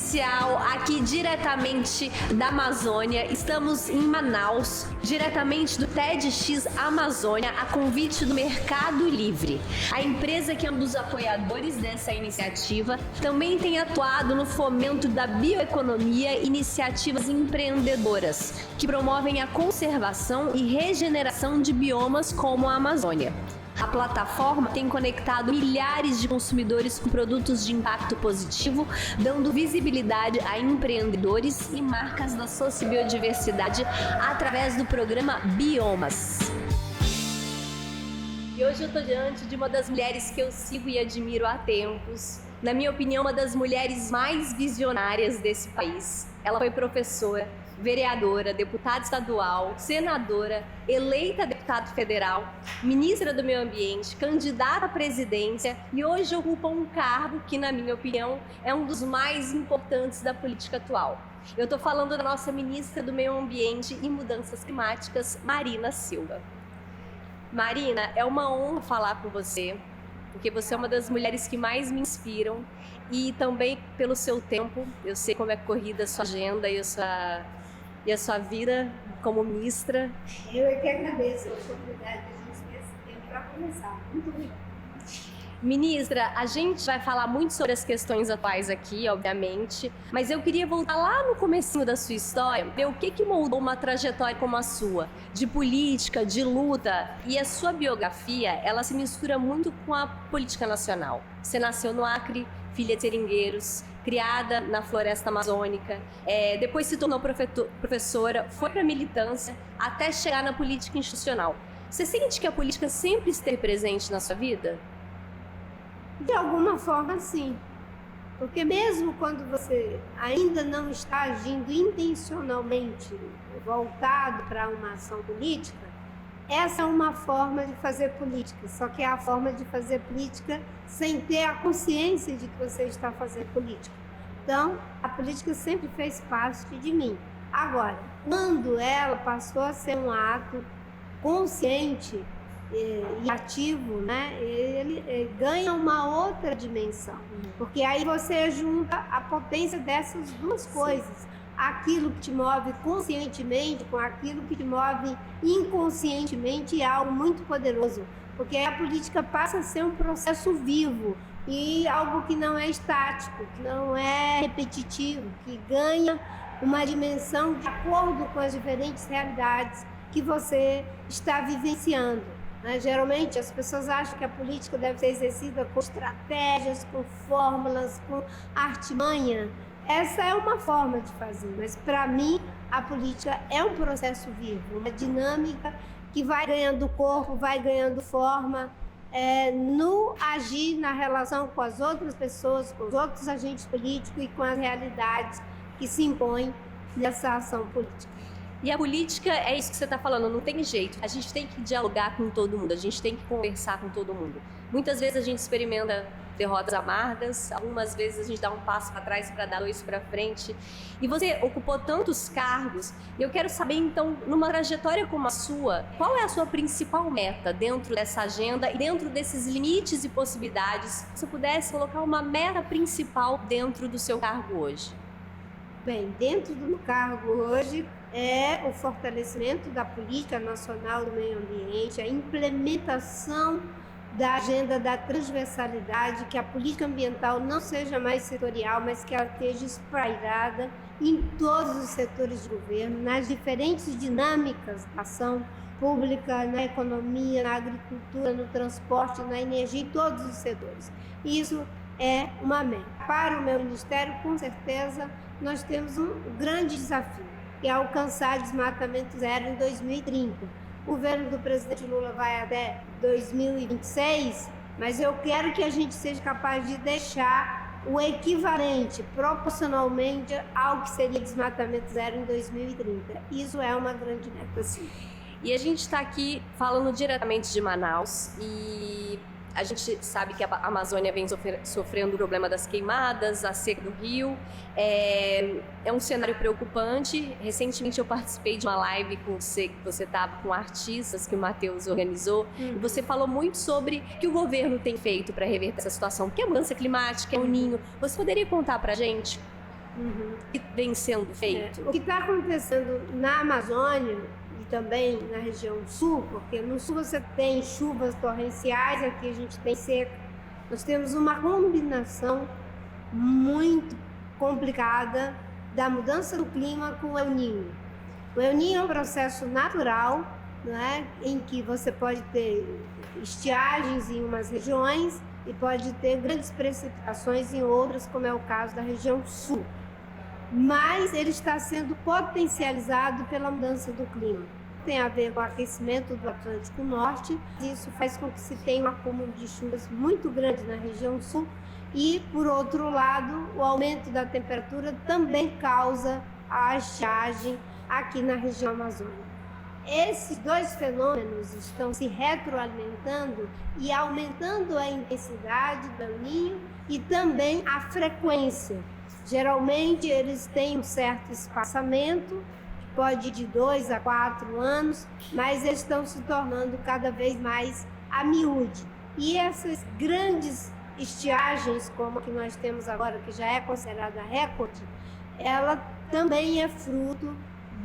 especial aqui diretamente da Amazônia. Estamos em Manaus, diretamente do TEDx Amazônia, a convite do Mercado Livre. A empresa que é um dos apoiadores dessa iniciativa também tem atuado no fomento da bioeconomia e iniciativas empreendedoras que promovem a conservação e regeneração de biomas como a Amazônia. A plataforma tem conectado milhares de consumidores com produtos de impacto positivo, dando visibilidade a empreendedores e marcas da sociobiodiversidade através do programa Biomas. E hoje eu estou diante de uma das mulheres que eu sigo e admiro há tempos. Na minha opinião, uma das mulheres mais visionárias desse país. Ela foi professora, vereadora, deputada estadual, senadora, eleita deputada federal, ministra do Meio Ambiente, candidata à presidência e hoje ocupa um cargo que, na minha opinião, é um dos mais importantes da política atual. Eu estou falando da nossa ministra do Meio Ambiente e Mudanças Climáticas, Marina Silva. Marina, é uma honra falar com você, porque você é uma das mulheres que mais me inspiram e também pelo seu tempo. Eu sei como é corrida a sua agenda e a sua vida como ministra. Eu é que agradeço a oportunidade de a gente ter esse tempo para conversar. Muito obrigada. Ministra, a gente vai falar muito sobre as questões atuais aqui, obviamente, mas eu queria voltar lá no comecinho da sua história, ver o que moldou uma trajetória como a sua, de política, de luta, e a sua biografia, ela se mistura muito com a política nacional. Você nasceu no Acre, filha de seringueiros, criada na floresta amazônica, depois se tornou professora, foi para a militância, até chegar na política institucional. Você sente que a política sempre esteve presente na sua vida? De alguma forma, sim. Porque mesmo quando você ainda não está agindo intencionalmente voltado para uma ação política, essa é uma forma de fazer política, só que é a forma de fazer política sem ter a consciência de que você está fazendo política. Então, a política sempre fez parte de mim. Agora, quando ela passou a ser um ato consciente e ativo, né, ele ganha uma outra dimensão, porque aí você junta a potência dessas duas coisas, aquilo que te move conscientemente com aquilo que te move inconscientemente, é algo muito poderoso, porque a política passa a ser um processo vivo e algo que não é estático, que não é repetitivo, que ganha uma dimensão de acordo com as diferentes realidades que você está vivenciando. Geralmente as pessoas acham que a política deve ser exercida com estratégias, com fórmulas, com artimanha. Essa é uma forma de fazer, mas para mim a política é um processo vivo, uma dinâmica que vai ganhando corpo, vai ganhando forma no agir na relação com as outras pessoas, com os outros agentes políticos e com as realidades que se impõem nessa ação política. E a política é isso que você está falando, não tem jeito. A gente tem que dialogar com todo mundo, a gente tem que conversar com todo mundo. Muitas vezes a gente experimenta derrotas amargas, algumas vezes a gente dá um passo para trás para dar dois para frente. E você ocupou tantos cargos, e eu quero saber então, numa trajetória como a sua, qual é a sua principal meta dentro dessa agenda e dentro desses limites e possibilidades? Se você pudesse colocar uma meta principal dentro do seu cargo hoje. Bem, dentro do meu cargo hoje é o fortalecimento da política nacional do meio ambiente, a implementação da agenda da transversalidade, que a política ambiental não seja mais setorial, mas que ela esteja esprairada em todos os setores de governo, nas diferentes dinâmicas da ação pública, na economia, na agricultura, no transporte, na energia, em todos os setores. Isso é uma meta. Para o meu ministério, com certeza, nós temos um grande desafio, que é alcançar desmatamento zero em 2030. O governo do presidente Lula vai até 2026, mas eu quero que a gente seja capaz de deixar o equivalente, proporcionalmente, ao que seria desmatamento zero em 2030. Isso é uma grande meta, sim. E a gente está aqui falando diretamente de Manaus e a gente sabe que a Amazônia vem sofrendo o problema das queimadas, a seca do rio. É um cenário preocupante. Recentemente eu participei de uma live com você, que você estava com artistas que o Matheus organizou. E você falou muito sobre o que o governo tem feito para reverter essa situação, porque a mudança climática é um ninho. Você poderia contar para a gente que vem sendo feito? O que está acontecendo na Amazônia e também na região sul, porque no sul você tem chuvas torrenciais, aqui a gente tem seca. Nós temos uma combinação muito complicada da mudança do clima com o El Niño. O El Niño é um processo natural, né, em que você pode ter estiagens em umas regiões e pode ter grandes precipitações em outras, como é o caso da região sul. Mas ele está sendo potencializado pela mudança do clima. Tem a ver com o aquecimento do Atlântico Norte, isso faz com que se tenha um acúmulo de chuvas muito grande na região sul e, por outro lado, o aumento da temperatura também causa a estiagem aqui na região amazônica. Esses dois fenômenos estão se retroalimentando e aumentando a intensidade do El Niño e também a frequência. Geralmente eles têm um certo espaçamento, pode ir de 2 a 4 anos, mas eles estão se tornando cada vez mais a miúde. E essas grandes estiagens, como a que nós temos agora, que já é considerada recorde, ela também é fruto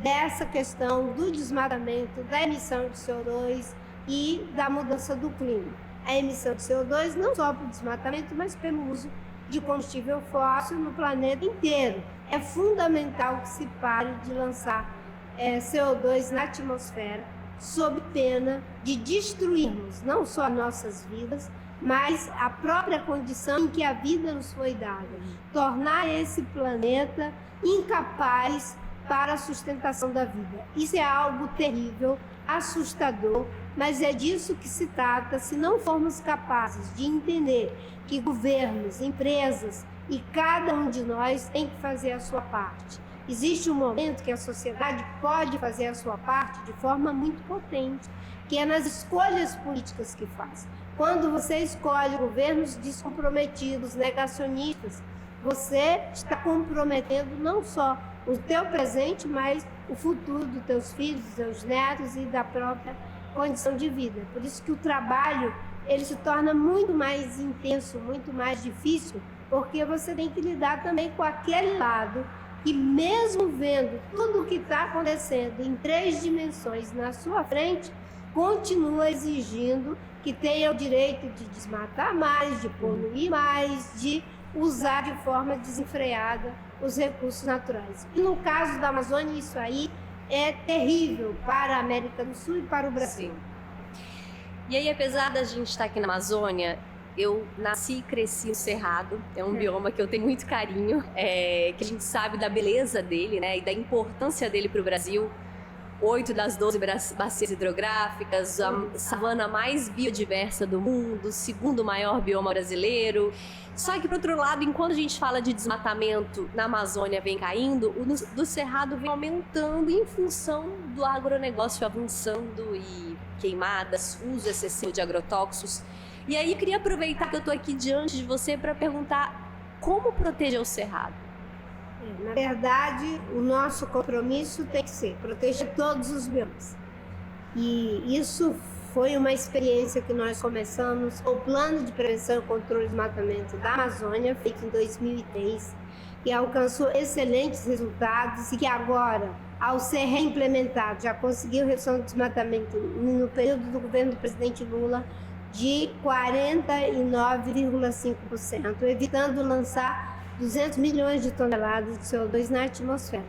dessa questão do desmatamento, da emissão de CO2 e da mudança do clima. A emissão de CO2 não só por desmatamento, mas pelo uso de combustível fóssil no planeta inteiro. É fundamental que se pare de lançar CO2 na atmosfera, sob pena de destruirmos não só nossas vidas, mas a própria condição em que a vida nos foi dada. Tornar esse planeta incapaz para a sustentação da vida. Isso é algo terrível, assustador, mas é disso que se trata se não formos capazes de entender que governos, empresas e cada um de nós tem que fazer a sua parte. Existe um momento que a sociedade pode fazer a sua parte de forma muito potente, que é nas escolhas políticas que faz. Quando você escolhe governos descomprometidos, negacionistas, você está comprometendo não só o teu presente, mas o futuro dos teus filhos, dos teus netos e da própria condição de vida. Por isso que o trabalho ele se torna muito mais intenso, muito mais difícil, porque você tem que lidar também com aquele lado que, mesmo vendo tudo o que está acontecendo em 3 dimensões na sua frente, continua exigindo que tenha o direito de desmatar mais, de poluir mais, de usar de forma desenfreada os recursos naturais. E no caso da Amazônia, isso aí é terrível para a América do Sul e para o Brasil. Sim. E aí, apesar da gente estar aqui na Amazônia, eu nasci e cresci no Cerrado, é um bioma que eu tenho muito carinho, que a gente sabe da beleza dele, né, e da importância dele para o Brasil. 8 das 12 bacias hidrográficas, a savana mais biodiversa do mundo, segundo maior bioma brasileiro. Só que, por outro lado, enquanto a gente fala de desmatamento na Amazônia vem caindo, o do Cerrado vem aumentando em função do agronegócio avançando e queimadas, uso excessivo de agrotóxicos. E aí eu queria aproveitar que eu estou aqui diante de você para perguntar como proteger o Cerrado. Na verdade, o nosso compromisso tem que ser proteger todos os biomas. E isso foi uma experiência que nós começamos, o Plano de Prevenção e Controle do Desmatamento da Amazônia, feito em 2003, que alcançou excelentes resultados e que agora, ao ser reimplementado, já conseguiu redução do desmatamento no período do governo do presidente Lula de 49,5%, evitando lançar 200 milhões de toneladas de CO2 na atmosfera.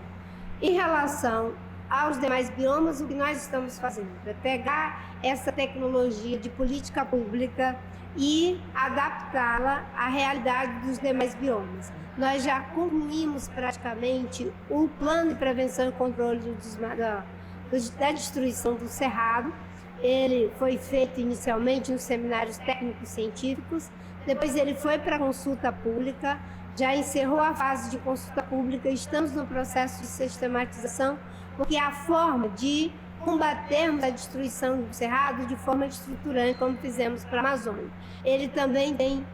Em relação aos demais biomas, o que nós estamos fazendo é pegar essa tecnologia de política pública e adaptá-la à realidade dos demais biomas. Nós já concluímos praticamente o plano de prevenção e controle da destruição do Cerrado. Ele foi feito inicialmente nos seminários técnicos científicos, depois ele foi para a consulta pública, já encerrou a fase de consulta pública, estamos no processo de sistematização, porque a forma de combatermos a destruição do Cerrado de forma estruturante, como fizemos para a Amazônia. Ele também tem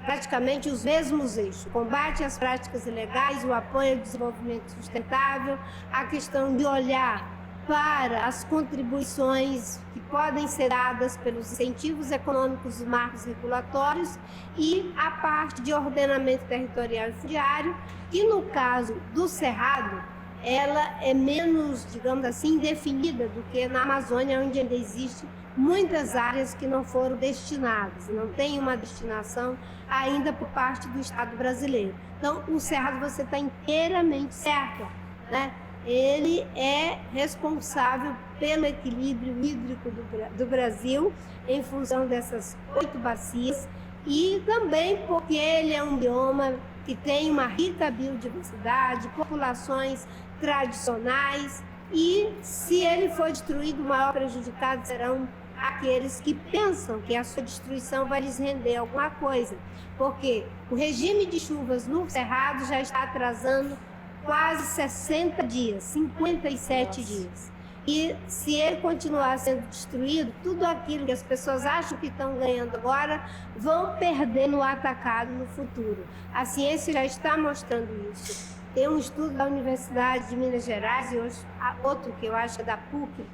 praticamente os mesmos eixos: combate às práticas ilegais, o apoio ao desenvolvimento sustentável, a questão de olhar para as contribuições que podem ser dadas pelos incentivos econômicos e marcos regulatórios e a parte de ordenamento territorial e fundiário, que no caso do Cerrado, ela é menos, digamos assim, definida do que na Amazônia, onde ainda existe muitas áreas que não foram destinadas, não tem uma destinação ainda por parte do Estado brasileiro. Então, o Cerrado você está inteiramente certa, né? Ele é responsável pelo equilíbrio hídrico do Brasil em função dessas 8 bacias e também porque ele é um bioma que tem uma rica biodiversidade, populações tradicionais e se ele for destruído, o maior prejudicado serão aqueles que pensam que a sua destruição vai lhes render alguma coisa, porque o regime de chuvas no Cerrado já está atrasando quase 60 dias, 57 dias. E se ele continuar sendo destruído, tudo aquilo que as pessoas acham que estão ganhando agora, vão perder no atacado no futuro. A ciência já está mostrando isso. Tem um estudo da Universidade de Minas Gerais, e outro que eu acho é da PUC,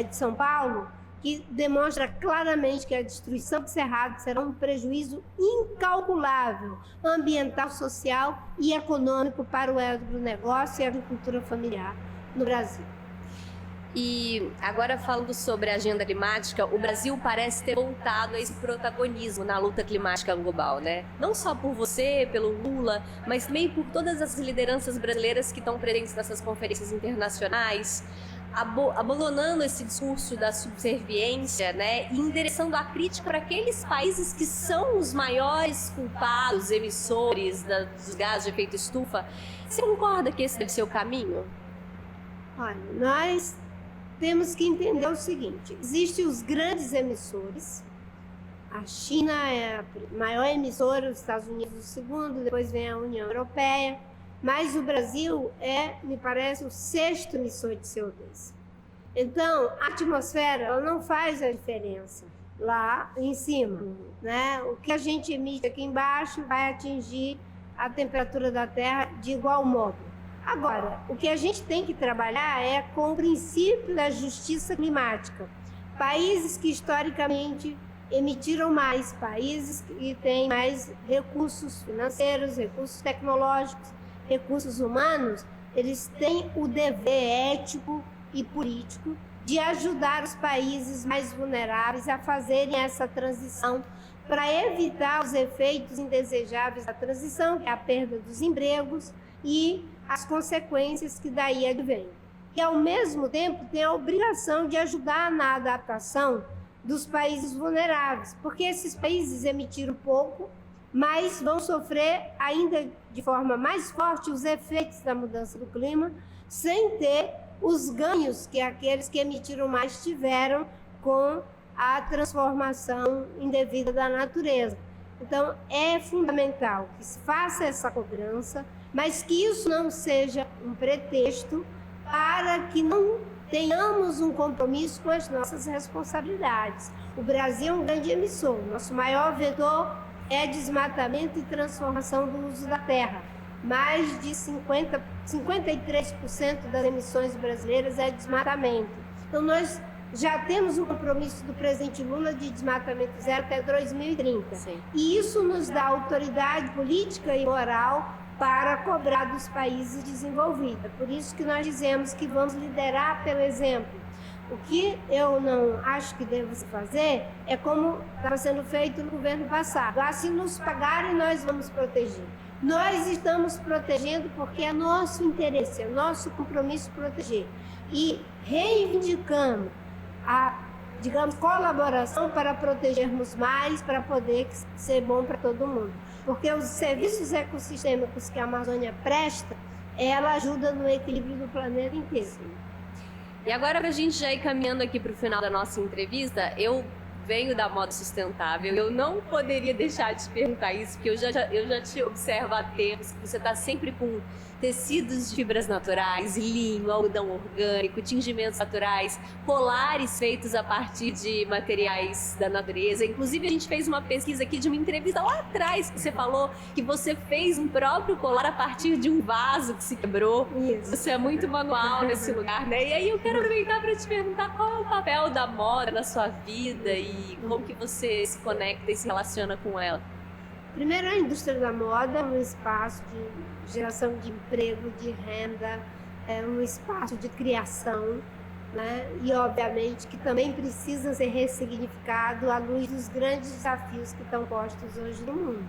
de São Paulo, que demonstra claramente que a destruição do Cerrado será um prejuízo incalculável, ambiental, social e econômico para o agronegócio e a agricultura familiar no Brasil. E agora falando sobre a agenda climática, o Brasil parece ter voltado a esse protagonismo na luta climática global, né? Não só por você, pelo Lula, mas também por todas as lideranças brasileiras que estão presentes nessas conferências internacionais, abandonando esse discurso da subserviência, né, e endereçando a crítica para aqueles países que são os maiores culpados, emissores dos gases de efeito estufa. Você concorda que esse deve ser o caminho? Olha, nós temos que entender o seguinte: existem os grandes emissores. A China é a maior emissora, os Estados Unidos o segundo, depois vem a União Europeia. Mas o Brasil é, me parece, o 6º emissor de CO2. Então, a atmosfera ela não faz a diferença lá em cima, né? O que a gente emite aqui embaixo vai atingir a temperatura da Terra de igual modo. Agora, o que a gente tem que trabalhar é com o princípio da justiça climática. Países que historicamente emitiram mais, países que têm mais recursos financeiros, recursos tecnológicos, recursos humanos, eles têm o dever ético e político de ajudar os países mais vulneráveis a fazerem essa transição para evitar os efeitos indesejáveis da transição, que é a perda dos empregos e as consequências que daí advêm. E, ao mesmo tempo, tem a obrigação de ajudar na adaptação dos países vulneráveis, porque esses países emitiram pouco, mas vão sofrer ainda de forma mais forte os efeitos da mudança do clima, sem ter os ganhos que aqueles que emitiram mais tiveram com a transformação indevida da natureza. Então, é fundamental que se faça essa cobrança, mas que isso não seja um pretexto para que não tenhamos um compromisso com as nossas responsabilidades. O Brasil é um grande emissor, nosso maior vetor é desmatamento e transformação do uso da terra. Mais de 53% das emissões brasileiras é desmatamento. Então, nós já temos um compromisso do presidente Lula de desmatamento zero até 2030. Sim. E isso nos dá autoridade política e moral para cobrar dos países desenvolvidos. Por isso que nós dizemos que vamos liderar pelo exemplo. O que eu não acho que deva se fazer é como estava sendo feito no governo passado. Se nos pagarem, nós vamos proteger. Nós estamos protegendo porque é nosso interesse, é nosso compromisso proteger. E reivindicando a, digamos, colaboração para protegermos mais, para poder ser bom para todo mundo. Porque os serviços ecossistêmicos que a Amazônia presta, ela ajuda no equilíbrio do planeta inteiro. E agora, para a gente já ir caminhando aqui para o final da nossa entrevista, eu venho da moda sustentável. Eu não poderia deixar de te perguntar isso, porque eu já te observo há tempos, que você está sempre com tecidos de fibras naturais, linho, algodão orgânico, tingimentos naturais, colares feitos a partir de materiais da natureza. Inclusive, a gente fez uma pesquisa aqui de uma entrevista lá atrás que você falou que você fez um próprio colar a partir de um vaso que se quebrou. Isso. Você é muito manual nesse lugar, né? E aí eu quero aproveitar para te perguntar qual é o papel da moda na sua vida e como que você se conecta e se relaciona com ela. Primeiro, a indústria da moda é um espaço de geração de emprego, de renda, é um espaço de criação, né? E, obviamente, que também precisa ser ressignificado à luz dos grandes desafios que estão postos hoje no mundo,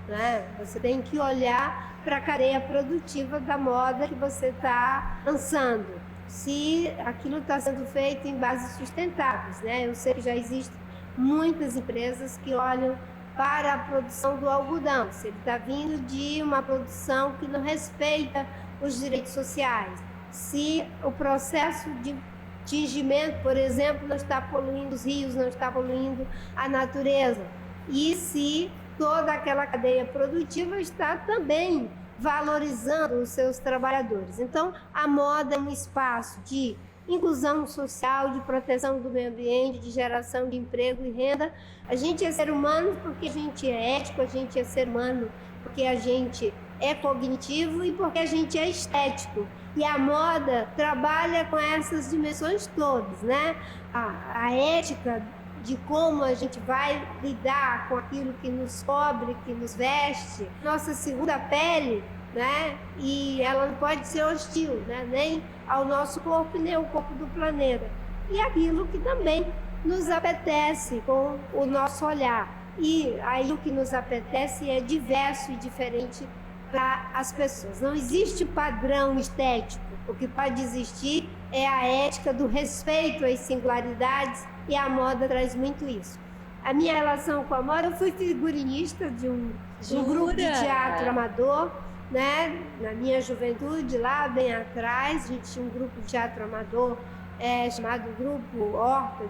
né? Você tem que olhar para a cadeia produtiva da moda que você está lançando, se aquilo está sendo feito em bases sustentáveis, né? Eu sei que já existem muitas empresas que olham para a produção do algodão, se ele está vindo de uma produção que não respeita os direitos sociais, se o processo de tingimento, por exemplo, não está poluindo os rios, não está poluindo a natureza, e se toda aquela cadeia produtiva está também valorizando os seus trabalhadores. Então, a moda é um espaço de inclusão social, de proteção do meio ambiente, de geração de emprego e renda. A gente é ser humano porque a gente é ético, a gente é ser humano porque a gente é cognitivo e porque a gente é estético. E a moda trabalha com essas dimensões todas, né? A ética de como a gente vai lidar com aquilo que nos cobre, que nos veste, nossa segunda pele, né? E ela não pode ser hostil, né? Nem ao nosso corpo, nem ao corpo do planeta. E aquilo que também nos apetece com o nosso olhar. E aí o que nos apetece é diverso e diferente para as pessoas. Não existe padrão estético. O que pode existir é a ética do respeito às singularidades, e a moda traz muito isso. A minha relação com a moda, eu fui figurinista de um grupo de teatro amador, né? Na minha juventude, lá bem atrás, a gente tinha um grupo de teatro amador chamado Grupo Horta,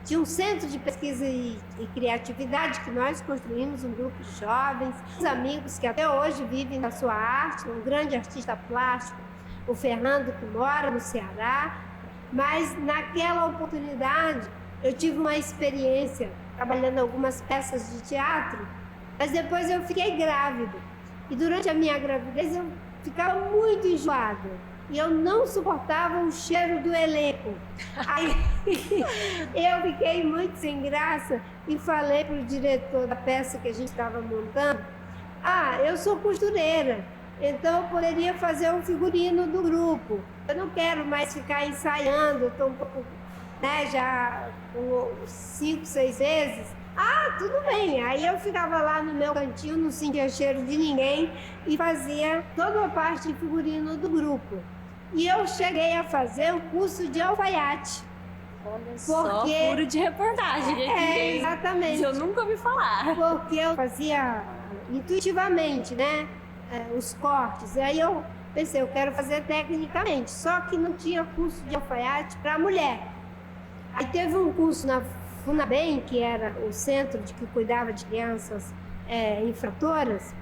tinha um centro de pesquisa e criatividade que nós construímos, um grupo de jovens, uns amigos que até hoje vivem da sua arte, um grande artista plástico, o Fernando, que mora no Ceará. Mas naquela oportunidade eu tive uma experiência trabalhando algumas peças de teatro, mas depois eu fiquei grávida. E durante a minha gravidez eu ficava muito enjoada. E eu não suportava o cheiro do elenco. Aí eu fiquei muito sem graça e falei para o diretor da peça que a gente estava montando: eu sou costureira, então eu poderia fazer um figurino do grupo. Eu não quero mais ficar ensaiando, eu estou um pouco, né, já com 5, 6 vezes. Tudo bem. Aí eu ficava lá no meu cantinho, não sentia cheiro de ninguém e fazia toda a parte de figurino do grupo. E eu cheguei a fazer um curso de alfaiate. Olha só, puro de reportagem. Exatamente. Eu nunca ouvi falar. Porque eu fazia intuitivamente, né, os cortes. E aí eu pensei, eu quero fazer tecnicamente. Só que não tinha curso de alfaiate para mulher. Aí teve um curso na FUNABEM, que era o centro que cuidava de crianças infratoras,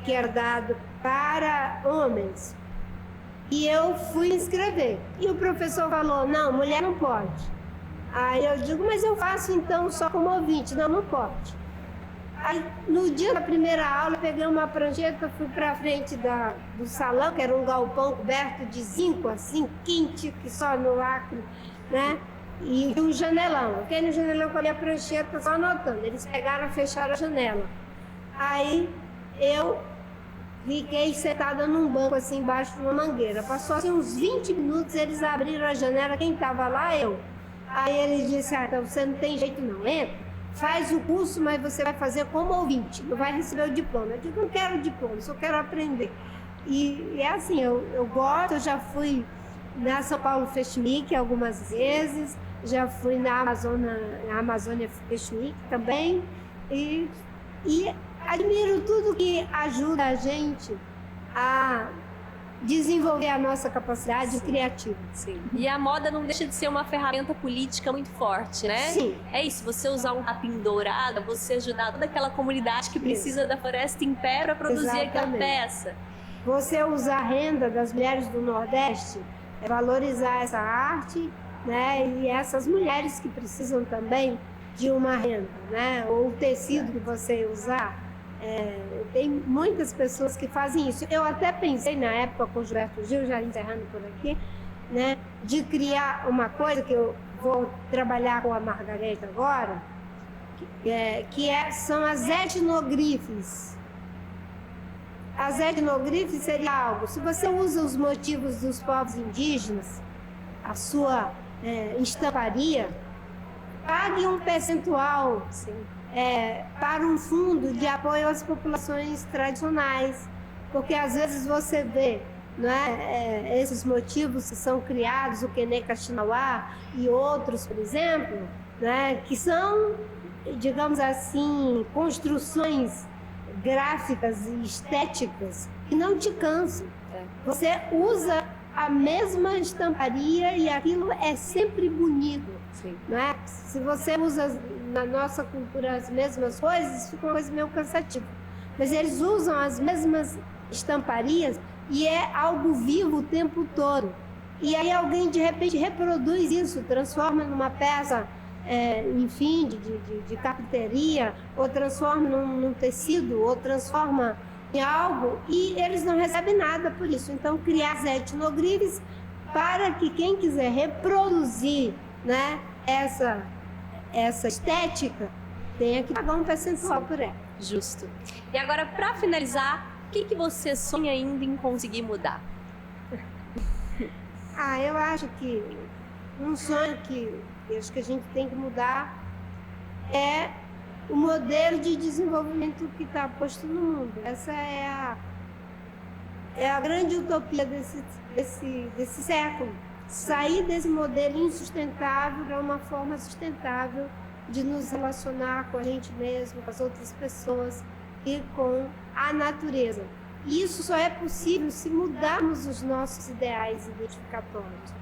que era dado para homens. E eu fui inscrever. E o professor falou: não, mulher não pode. Aí eu digo: mas eu faço então só como ouvinte. Não, não pode. Aí no dia da primeira aula, eu peguei uma prancheta, fui para a frente do salão, que era um galpão coberto de zinco, assim, quente, que só no Acre, né? E um janelão. Eu fiquei no janelão com a minha prancheta só anotando. Eles pegaram e fecharam a janela. Aí eu fiquei sentada num banco assim embaixo de uma mangueira. Passou assim uns 20 minutos, eles abriram a janela. Quem estava lá? Eu. Aí ele disse: então você não tem jeito não, entra, faz o curso, mas você vai fazer como ouvinte, não vai receber o diploma. Eu digo: não quero diploma, só quero aprender. E é assim, eu gosto, eu já fui na São Paulo Fashion Week algumas vezes, já fui na Amazônia Fashion Week também, e admiro tudo que ajuda a gente a desenvolver a nossa capacidade criativa. Sim. E a moda não deixa de ser uma ferramenta política muito forte, né? Sim. É isso, você usar um capim dourado, você ajudar toda aquela comunidade que precisa da floresta em pé para produzir aquela peça. você usar a renda das mulheres do Nordeste, valorizar essa arte, né? E essas mulheres que precisam também de uma renda, né? Ou o tecido que você usar. Tem muitas pessoas que fazem isso. Eu até pensei na época com o Gilberto Gil, já encerrando por aqui, né? De criar uma coisa que eu vou trabalhar com a Margareta agora, são as etnogrifes. As etnogrifes seria algo, se você usa os motivos dos povos indígenas, a sua estamparia, pague um percentual para um fundo de apoio às populações tradicionais, porque às vezes você vê, não é, esses motivos que são criados, o Quené Caxinauá e outros, por exemplo, né, que são, digamos assim, construções gráficas e estéticas que não te cansam. Você usa a mesma estamparia e aquilo é sempre bonito. Sim. Não é? Se você usa na nossa cultura as mesmas coisas, fica uma coisa meio cansativa. Mas eles usam as mesmas estamparias e é algo vivo o tempo todo. E aí alguém de repente reproduz isso, transforma numa peça, enfim, de carpintaria, ou transforma num tecido, ou transforma em algo, e eles não recebem nada por isso. Então, criar as etnogrifes para que quem quiser reproduzir, né, essa estética tenha que pagar um percentual por ela. Justo. E agora, para finalizar, o que você sonha ainda em conseguir mudar? Eu acho que um sonho que eu acho que a gente tem que mudar é o modelo de desenvolvimento que está posto no mundo. Essa é a grande utopia desse século. Sair desse modelo insustentável para uma forma sustentável de nos relacionar com a gente mesmo, com as outras pessoas e com a natureza. E isso só é possível se mudarmos os nossos ideais identificatórios.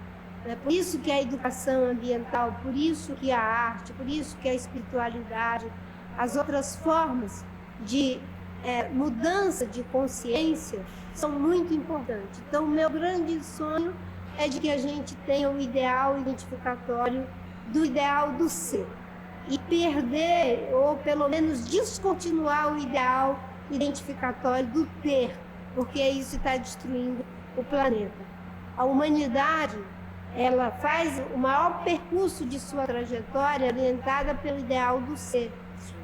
É por isso que a educação ambiental, por isso que a arte, por isso que a espiritualidade, as outras formas de mudança de consciência são muito importantes. Então, o meu grande sonho é de que a gente tenha o ideal identificatório do ideal do ser e perder, ou pelo menos descontinuar o ideal identificatório do ter, porque isso está destruindo o planeta. A humanidade, ela faz o maior percurso de sua trajetória orientada pelo ideal do ser.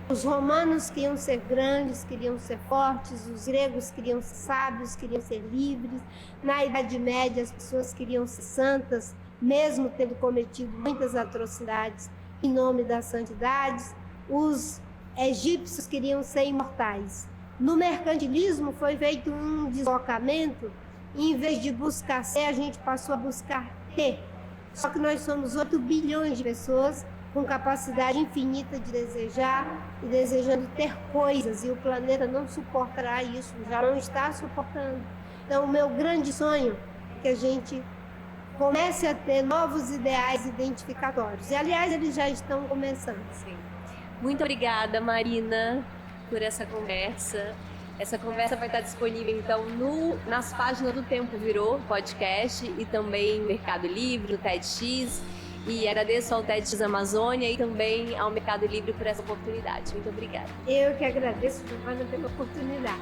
Os romanos queriam ser grandes, queriam ser fortes, os gregos queriam ser sábios, queriam ser livres. Na Idade Média, as pessoas queriam ser santas, mesmo tendo cometido muitas atrocidades em nome das santidades. Os egípcios queriam ser imortais. No mercantilismo foi feito um deslocamento, e em vez de buscar ser, a gente passou a buscar ter. Só que nós somos 8 bilhões de pessoas com capacidade infinita de desejar e desejando ter coisas, e o planeta não suportará isso, já não está suportando. Então, o meu grande sonho é que a gente comece a ter novos ideais identificatórios. E, aliás, eles já estão começando. Sim. Muito obrigada, Marina, por essa conversa. Essa conversa vai estar disponível, então, nas páginas do Tempo Virou podcast e também no Mercado Livre, no TEDx. E agradeço ao TEDx Amazônia e também ao Mercado Livre por essa oportunidade. Muito obrigada. Eu que agradeço, Giovana, pela oportunidade.